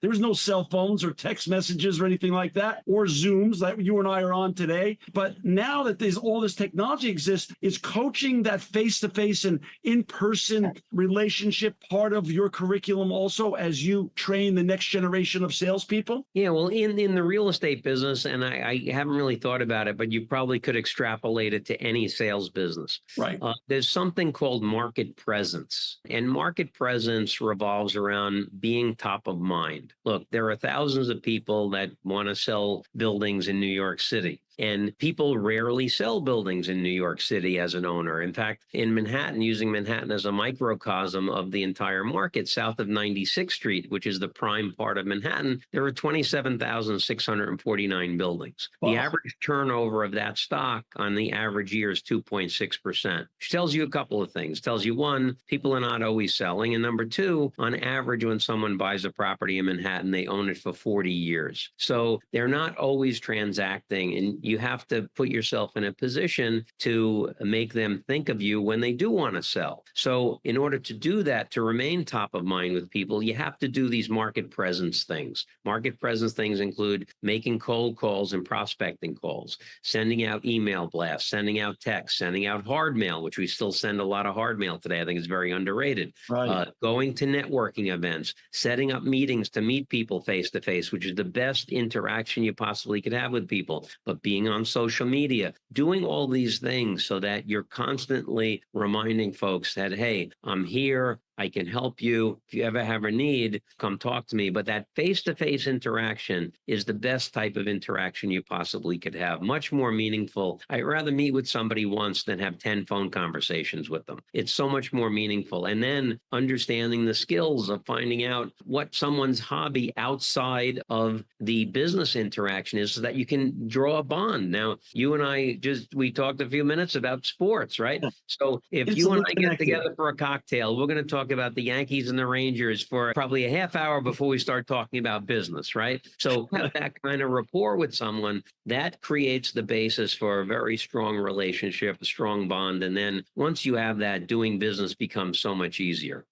There was no cell phones or text messages or anything like that, or Zooms that you and I are on today. But now that there's all this technology exists, is coaching that face-to-face and in-person relationship part of your curriculum also as you train the next generation of salespeople? Yeah, well, in the real estate business, and I haven't really thought about it, but you probably could extrapolate it to any sales business. Right. There's something called market presence, and market presence revolves around being top of mind. Look, there are thousands of people that want to sell buildings in New York City. And people rarely sell buildings in New York City as an owner. In fact, in Manhattan, using Manhattan as a microcosm of the entire market, south of 96th Street, which is the prime part of Manhattan, there are 27,649 buildings. Wow. The average turnover of that stock on the average year is 2.6%, which tells you a couple of things. It tells you, one, people are not always selling. And number two, on average, when someone buys a property in Manhattan, they own it for 40 years. So they're not always transacting. And you have to put yourself in a position to make them think of you when they do want to sell. So in order to do that, to remain top of mind with people, you have to do these market presence things. Market presence things include making cold calls and prospecting calls, sending out email blasts, sending out texts, sending out hard mail, which we still send a lot of hard mail today. I think it's very underrated. Right. Going to networking events, setting up meetings to meet people face to face, which is the best interaction you possibly could have with people, but being on social media, doing all these things so that you're constantly reminding folks that, hey, I'm here. I can help you. If you ever have a need, come talk to me. But that face-to-face interaction is the best type of interaction you possibly could have. Much more meaningful. I'd rather meet with somebody once than have 10 phone conversations with them. It's so much more meaningful. And then understanding the skills of finding out what someone's hobby outside of the business interaction is so that you can draw a bond. Now, you and I we talked a few minutes about sports, right? So if you and I get together for a cocktail, we're going to talk about the Yankees and the Rangers for probably a half hour before we start talking about business, right? So have that kind of rapport with someone that creates the basis for a very strong relationship, a strong bond. And then once you have that, doing business becomes so much easier.